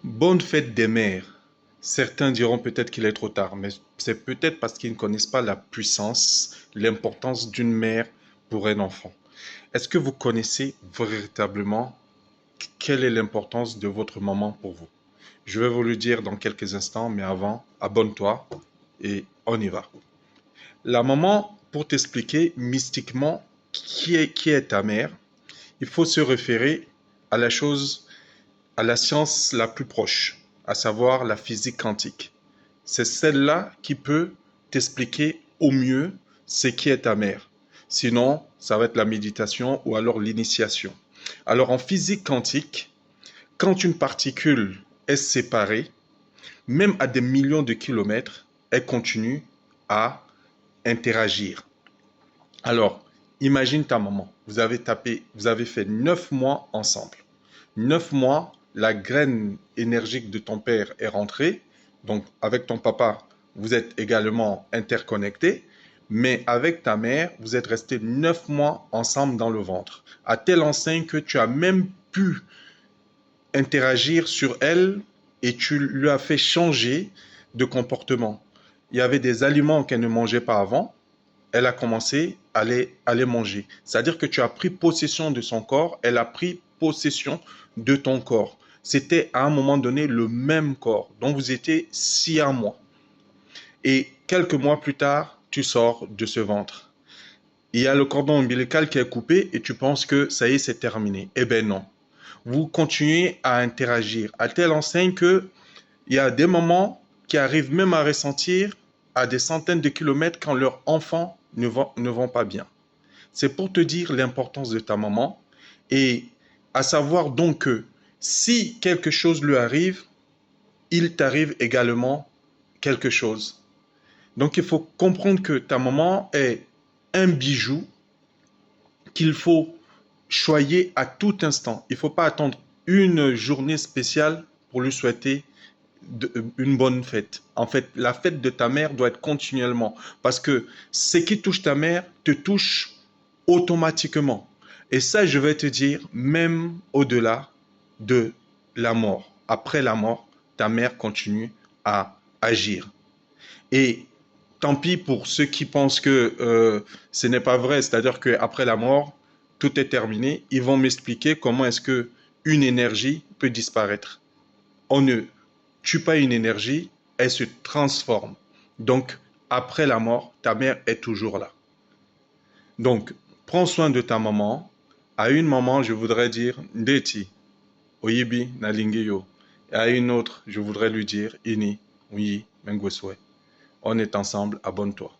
Bonne fête des mères. Certains diront peut-être qu'il est trop tard, mais c'est peut-être parce qu'ils ne connaissent pas la puissance, l'importance d'une mère pour un enfant. Est-ce que vous connaissez véritablement quelle est l'importance de votre maman pour vous? Je vais vous le dire dans quelques instants, mais avant, abonne-toi et on y va. La maman, pour t'expliquer mystiquement qui est ta mère, il faut se référer à la chose, à la science la plus proche, à savoir la physique quantique. C'est celle-là qui peut t'expliquer au mieux ce qui est ta mère. Sinon, ça va être la méditation ou alors l'initiation. Alors en physique quantique, quand une particule est séparée, même à des millions de kilomètres, elle continue à interagir. Alors, imagine ta maman. Vous avez fait 9 mois ensemble. 9 mois, la graine énergique de ton père est rentrée. Donc, avec ton papa, vous êtes également interconnectés. Mais avec ta mère, vous êtes restés 9 mois ensemble dans le ventre. À telle enseigne que tu as même pu interagir sur elle et tu lui as fait changer de comportement. Il y avait des aliments qu'elle ne mangeait pas avant. Elle a commencé à les manger. C'est-à-dire que tu as pris possession de son corps, elle a pris possession de ton corps. C'était à un moment donné le même corps dont vous étiez si à moi. Et quelques mois plus tard, tu sors de ce ventre. Il y a le cordon ombilical qui est coupé et tu penses que ça y est, c'est terminé. Eh bien non. Vous continuez à interagir à telle enseigne que il y a des moments qui arrivent même à ressentir à des centaines de kilomètres quand leurs enfants ne vont pas bien. C'est pour te dire l'importance de ta maman et à savoir donc que si quelque chose lui arrive, il t'arrive également quelque chose. Donc il faut comprendre que ta maman est un bijou qu'il faut choyer à tout instant. Il ne faut pas attendre une journée spéciale pour lui souhaiter une bonne fête. En fait, la fête de ta mère doit être continuellement parce que ce qui touche ta mère te touche automatiquement. Et ça, je vais te dire, même au-delà de la mort. Après la mort, ta mère continue à agir. Et tant pis pour ceux qui pensent que ce n'est pas vrai, c'est-à-dire qu'après la mort, tout est terminé. Ils vont m'expliquer comment est-ce que une énergie peut disparaître. On ne tue pas une énergie, elle se transforme. Donc, après la mort, ta mère est toujours là. Donc, prends soin de ta maman. À une maman, je voudrais dire Ndeti, Oyibi, Nalingeyo. Et à une autre, je voudrais lui dire Ini, Oui, Mengweswe. On est ensemble, abonne-toi.